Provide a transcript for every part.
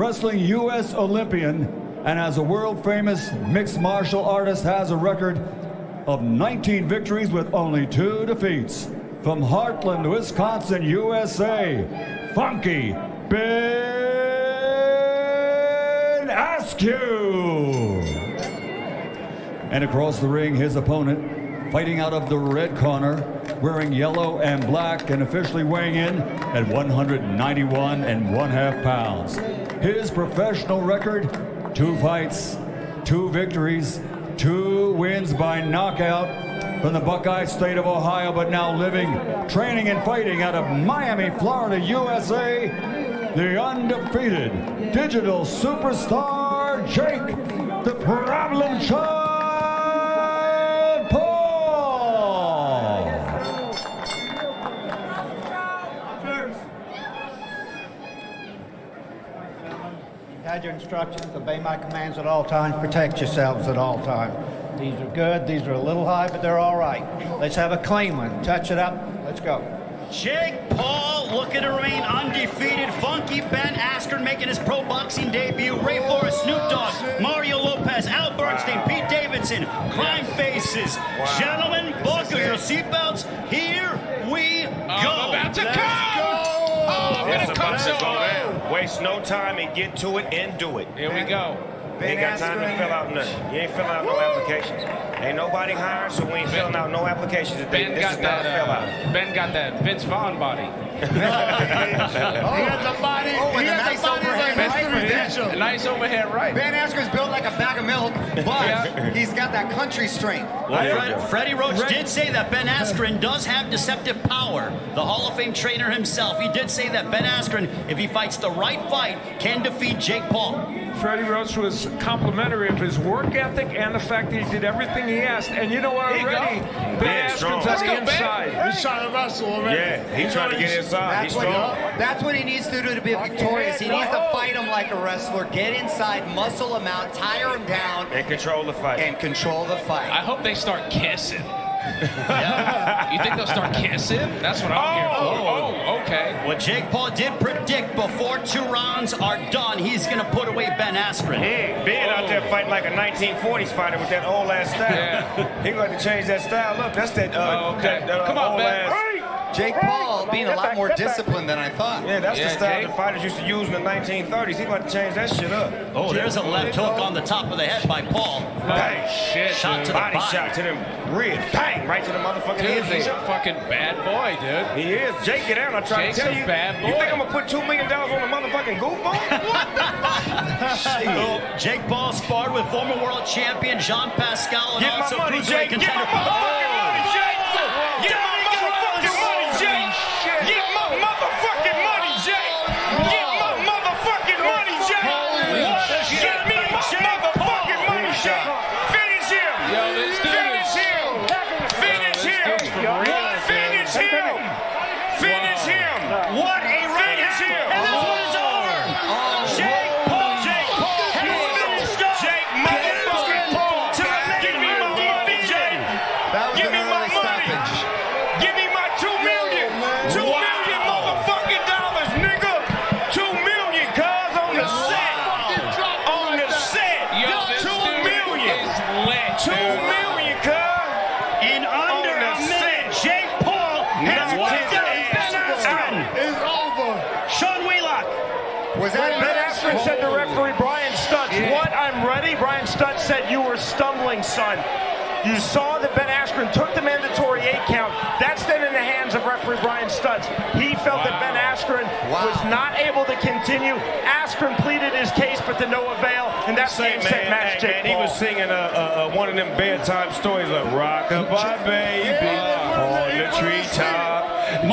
wrestling U.S. Olympian, and as a world-famous mixed martial artist has a record of 19 victories with only 2 defeats. From Heartland, Wisconsin, USA, Funky Ben Askren. And across the ring, his opponent, fighting out of the red corner, wearing yellow and black and officially weighing in at 191.5 pounds. His professional record, 2 fights, 2 victories, 2 wins by knockout. From the Buckeye State of Ohio, but now living, training, and fighting out of Miami, Florida, USA, the undefeated digital superstar, Jake the Problem Child Paul. You've had your instructions, obey my commands at all times, protect yourselves at all times. These are good, these are a little high, but they're all right. Let's have a clean one. Touch it up, let's go. Jake Paul looking to remain undefeated. Funky Ben Askren making his pro boxing debut. Ray Forrest, Snoop Dogg, Mario Lopez, Al Bernstein, Pete Davidson, Crime Faces. Gentlemen, buckle your seatbelts. Here we go. About to come! Oh, I'm gonna come so low. Waste no time and get to it and do it. Here we go. You ain't got time to fill out nothing. You ain't filling out no applications. Ain't nobody hired, so we ain't filling out no applications today. Ben This got is not a that. fill out. Ben got that Vince Vaughn body. He has the body. He has the body like Mr. Redemption. A nice overhead right. Ben Askren's built like a bag of milk, but he's got that country strength. Well, Freddie Roach did say that Ben Askren does have deceptive power. The Hall of Fame trainer himself, he did say that Ben Askren, if he fights the right fight, can defeat Jake Paul. Freddie Roach was complimentary of his work ethic and the fact that he did everything he asked. And you know what, already, Ben Askren's on the inside. He's trying to wrestle already. Yeah, he's trying to get inside. He's strong. That's what he needs to do to be victorious. He needs to fight him like a wrestler, get inside, muscle him out, tire him down, And control the fight. and control the fight. I hope they start kissing. Yeah. You think they'll start kissing? That's what I'm here for. Oh, okay. What Jake Paul did predict before 2 rounds are done, he's going to put away Ben Askren. Ben out there fighting like a 1940s fighter with that old ass style. Yeah. He going to change that style. Look, that's that, Okay. that Come on, old Ben. ass. Jake Paul being a lot more disciplined than I thought. Yeah, that's the Yeah, style Jake. the fighters used to use in the 1930s. He's going to change that shit up. Oh, there's a left hook on the top of the head by Paul. Bang. Shit, Shot dude. to the Body body. shot to them ribs. Bang. Right to the motherfucking Dude, he's head. a fucking bad boy, dude. He is. Jake, get out. I'm trying Jake's to tell a you. bad You think boy. I'm going to put $2 million on a motherfucking goofball? What the fuck? Well, Jake Paul sparred with former world champion Jean Pascal and Get my also money, cruiserweight Jake. Get my contender. motherfucking money, Jake. Get my motherfucking money, Jake. Get my motherfucking money, Jake. Get my motherfucking money, Jake. Get me my motherfucking money, Jake. Finish him. Yo, this dude Finish is... him. Finish him. Finish him. Finish him. What a right Finish him. And this one is over. Jake Paul has finished up Jake motherfucking Paul. to remain Give me my money, Jake. That was Give an me my early money. stoppage. Give me my $2 million. $2 million motherfucking dollars, nigga. $2 million, cuz on the set. On the set. Yo, this $2 dude million. is lit, $2 dude. million, cuz. in under On the a minute. set. Jake Paul has Knock knocked his out ass Ben Askren. It's over. Sean Wheelock. Was that Ben Askren said to referee Brian Stutz, "What? I'm ready." Brian Stutz said, "You were stumbling, son." You saw that Ben Askren took the mandatory 8 count. That's then in the hands of referee Brian Stutz. He felt that Ben Askren was not able to continue. Askren pleaded his case, but to no avail, and that's game, set, match, Jake he Paul. was singing one of them bedtime stories like "Rockabye Baby" on the treetop.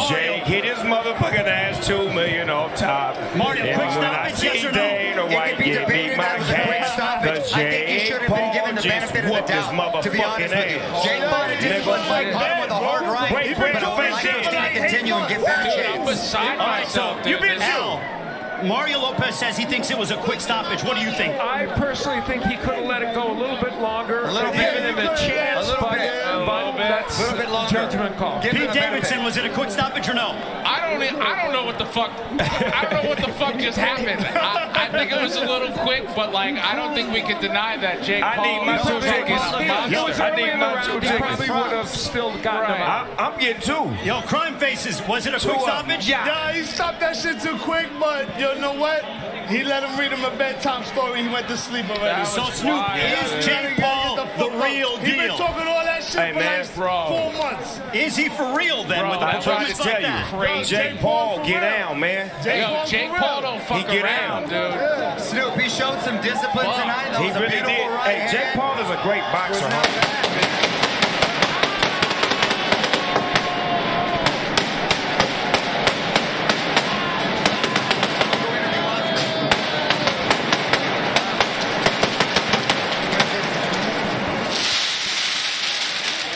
Jake hit his motherfucking ass, $2 million off top. Mario, And quick when I stoppage, yes see or no? Dana It White could be give me debated my that was a quick cash, stoppage. cause I think he should have been given the benefit of the doubt, to be honest with you. Jake Paul did one fight, caught him with a hard right, Wait, but I wait, like him to continue and give Ben a Dude, I'm chance. beside myself, dude. you been Al, Mario Lopez says he thinks it was a quick stoppage. What do you think? I personally think he could have let it go a little bit longer. A little bit. Given him a chance, A little bit. but that's A little bit longer. judgment call. Give him Pete the benefit. Davidson, was it a quick stoppage or no? I don't know what the fuck. I don't know what the fuck just happened. I think it quick, but like I don't think we could deny that Jake Paul. I need my two tickets. I need my 2 tickets. Probably would have still gotten him out. I'm getting 2. Yo, crime faces. Was it a quick stoppage? Yeah, he stopped that shit too quick, but you know what? He let him read him a bedtime story. He went to sleep already. So Snoop, is Jake Paul the real He been deal? talking all that shit for like 4 months. Is he for real then with a I'm trying to performance tell like you, that? Jake Paul, get down, man. Jake Paul don't fuck get around, dude. Snoop, he showed some discipline tonight. That He was a really beautiful did. right Hey, Jake hand. Paul is a great boxer, huh?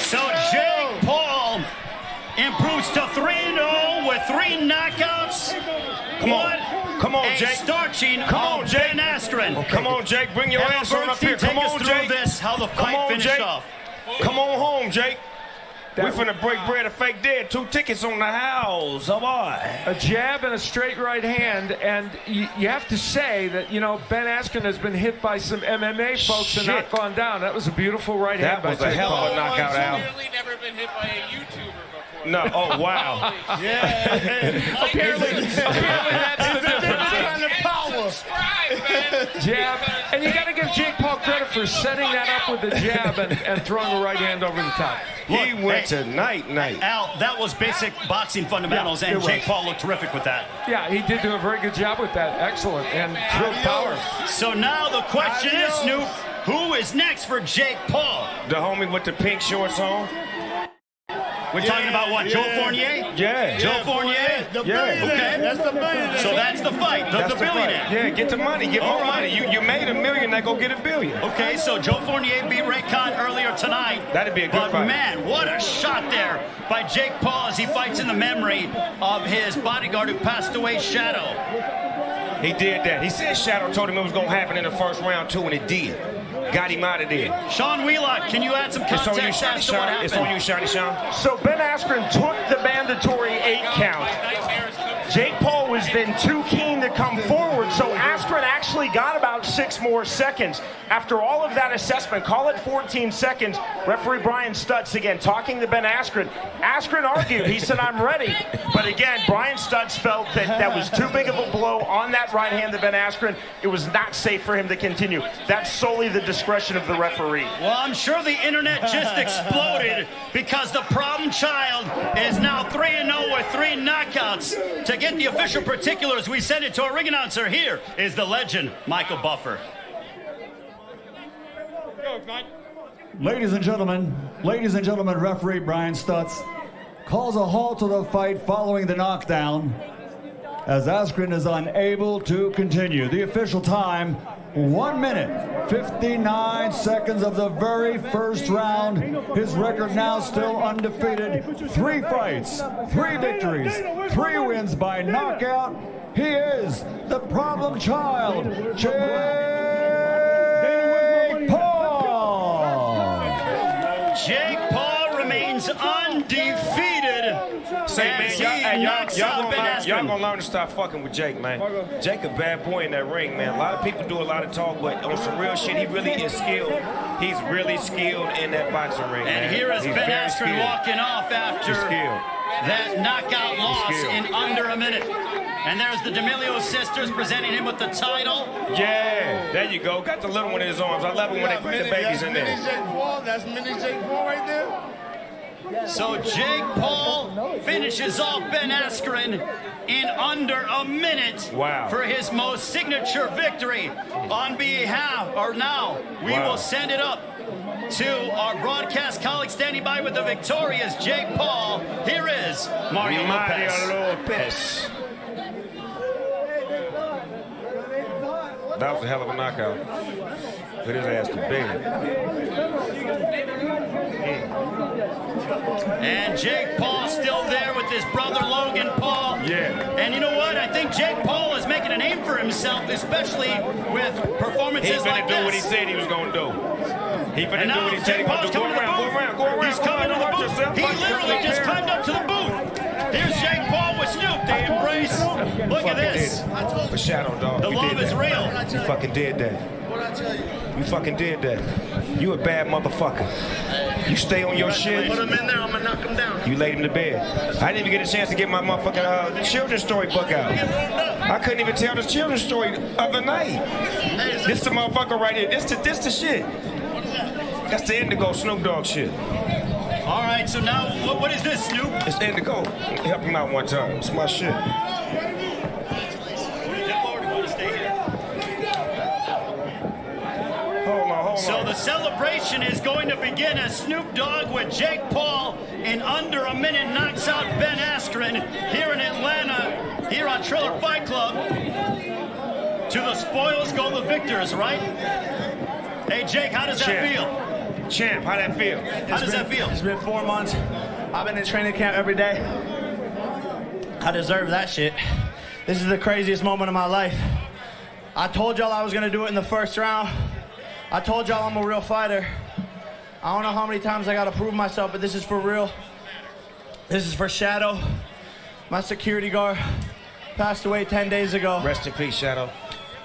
So Jake Paul improves to 3-0 with 3 knockouts. Come on, A Jake. starching Come on, of Jake. Ben Askren. Come on, Jake. Bring your Al ass on up Bernstein, here. Come take us on, through Jake. this, how the Come fight on, finished Jake. off. Come on home, Jake. We finna break bread and fake dead. 2 tickets on the house. Oh, boy. A jab and a straight right hand, and you have to say that, you know, Ben Askren has been hit by some MMA folks and not gone down. That was a beautiful right hand That by was a Jake hell Paul. of a knockout, Al. Clearly never been hit by a YouTuber before. No, oh, wow. Apparently that's the difference. Kind of power. Jab, and you got to give Jake Paul credit for setting that up with the jab and throwing a right hand over the top. He went to night. Al, that was basic boxing fundamentals, and it Jake was. Paul looked terrific with that. Yeah, he did do a very good job with that. Excellent. And true power. So now the question is, Snoop, who is next for Jake Paul? The homie with the pink shorts on. We're talking about what, Joe Fournier? Yeah. Joe Fournier? The billionaire. Okay. That's the billionaire. So that's the fight, the That's the billionaire. fight. Yeah, get the money. Get more money. You made $1 million, now go get $1 billion. Okay, so Joe Fournier beat Ray Khan earlier tonight. That'd be a good but fight. Man, what a shot there by Jake Paul as he fights in the memory of his bodyguard who passed away, Shadow. He did that. He said Shadow told him it was going to happen in the first round, too, and it did. Got him out of there. Sean Wheelock, can you add some It's on you, context Shiny as to what Sean. happened? It's on you, Shiny Sean. So Ben Askren took the mandatory 8 count. Jake Paul was then too keen to come forward, so Askren actually got about 6 more seconds. After all of that assessment, call it 14 seconds, referee Brian Stutz again talking to Ben Askren. Askren argued, he said, I'm ready. But again, Brian Stutz felt that that was too big of a blow on that right hand to Ben Askren. It was not safe for him to continue. That's solely the discretion of the referee. Well, I'm sure the internet just exploded because the problem child is now 3-0 with 3 knockouts. To get the official particulars, we send it to our ring announcer. Here is the legend, Michael Buffer. Ladies and gentlemen, referee Brian Stutz calls a halt to the fight following the knockdown as Askren is unable to continue. The official time, 1 minute, 59 seconds of the very first round. His record now still undefeated. 3 fights, 3 victories, 3 wins by knockout. He is the problem child, Jake Paul. Jake Paul remains undefeated. Say, man, as he knocks out Ben Askren. y'all gonna learn to stop fucking with Jake, man. Jake a bad boy in that ring, man. A lot of people do a lot of talk, but on some real shit, he really is skilled. He's really skilled in that boxing ring, man. And here is He's Ben very Askren skilled. walking off after He's skilled. that knockout loss skilled. in under a minute. And there's the D'Amelio sisters presenting him with the title. Yeah, there you go. Got the little one in his arms. I love it when they put the babies in Mini there. Jake Paul. That's mini Jake Paul right there. So Jake Paul finishes off Ben Askren in under a minute Wow. for his most signature victory. On behalf, or now, we Wow. will send it up to our broadcast colleague standing by with the victorious Jake Paul. Here is Mario Lopez. Lopez. That was a hell of a knockout. Put his ass to bed. And Jake Paul still there with his brother Logan Paul. Yeah. And you know what? I think Jake Paul is making a name for himself, especially with performances He's gonna like do this. what he said he was gonna do. He finna And do now what he said he Jake gonna Paul's do. Go coming to the around, booth. go around, go around. He's coming to the Watch booth. yourself. He Watch literally yourself. just climbed up to the booth. Here's Jake Paul with Snoop. They embrace. Look at this. For Shadow, dog. The love is real. You fucking did that. What I tell you? You fucking did that. You a bad motherfucker. You stay on your shit. Put him in there, I'm gonna knock him down. You laid him to bed. I didn't even get a chance to get my motherfucking children's story book out. I couldn't even tell the children's story of the night. This the motherfucker right here. This the shit. That's the Indigo Snoop Dogg shit. All right, so now what is this, Snoop? It's Indigo. Help him out one time. It's my shit. Hold So on. the celebration is going to begin as Snoop Dogg with Jake Paul in under a minute knocks out Ben Askren here in Atlanta, here on Triller Fight Club. To the spoils go the victors, right? Hey, Jake, how does that feel? Champ, how that feel? How does that feel? It's been 4 months. I've been in training camp every day. I deserve that shit. This is the craziest moment of my life. I told y'all I was gonna do it in the first round. I told y'all I'm a real fighter. I don't know how many times I gotta prove myself, but this is for real. This is for Shadow. My security guard passed away 10 days ago. Rest in peace, Shadow.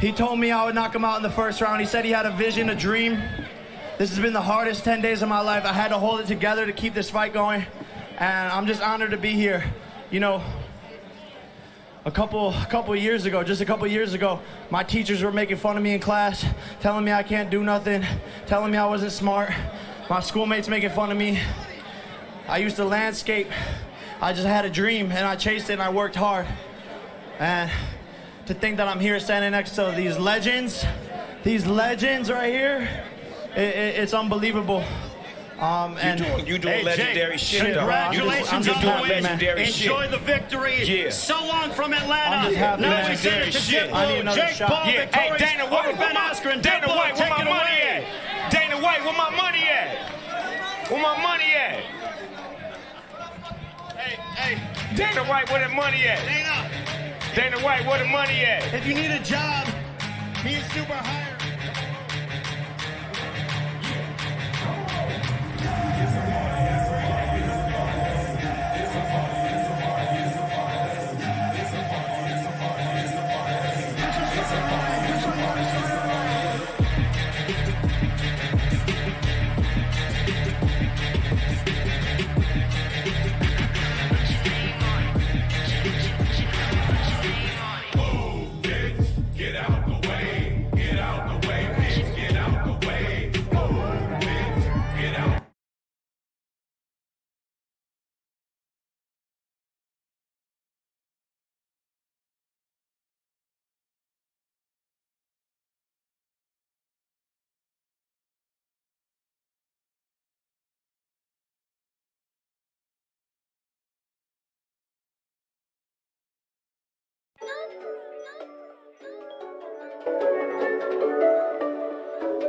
He told me I would knock him out in the first round. He said he had a vision, a dream. This has been the hardest 10 days of my life. I had to hold it together to keep this fight going. And I'm just honored to be here. You know, a couple years ago, my teachers were making fun of me in class, telling me I can't do nothing, telling me I wasn't smart. My schoolmates making fun of me. I used to landscape. I just had a dream and I chased it and I worked hard. And to think that I'm here standing next to these legends right here, it's unbelievable. You doing legendary shit, though. Congratulations on the win. Legendary Enjoy shit. the victory. Yeah. So long from Atlanta. I'm just happy, Now man. we send it to Shit. I need another Jake shot. Paul Yeah. Hey, victorious Dana White, over Ben Askren. Dana White, where Take my it money away. at? Dana White, where my money at? Where my money at? Hey, Dana White, where the money at? Dana, Dana White, where the money at? if you need a job, me and Super hire.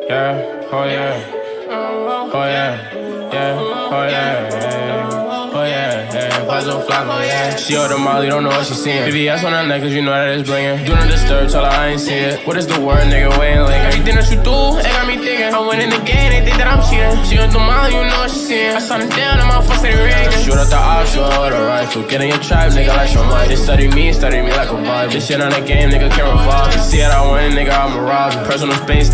Yeah, oh yeah, oh yeah, yeah, oh yeah, yeah, oh yeah, yeah, Vazo Flaco, yeah. She ordered Molly, don't know what she seeing. VVS on her necklace, you know that it's blingin'. Do not disturb, tell her I ain't see it. What is the word, nigga, waiting like everything that you do, it got me thinking. I'm winning the game, they think that I'm cheating. She gon' do Molly, you know what she seeing. I saw them down, and my phone steady ringing. Shoot out the option, or the rifle. Get in your tribe, nigga, like your mic. They study me like a Bible. This shit on the game, nigga, can't revolve. You see it, I win, nigga, I'm a robber. Personal space.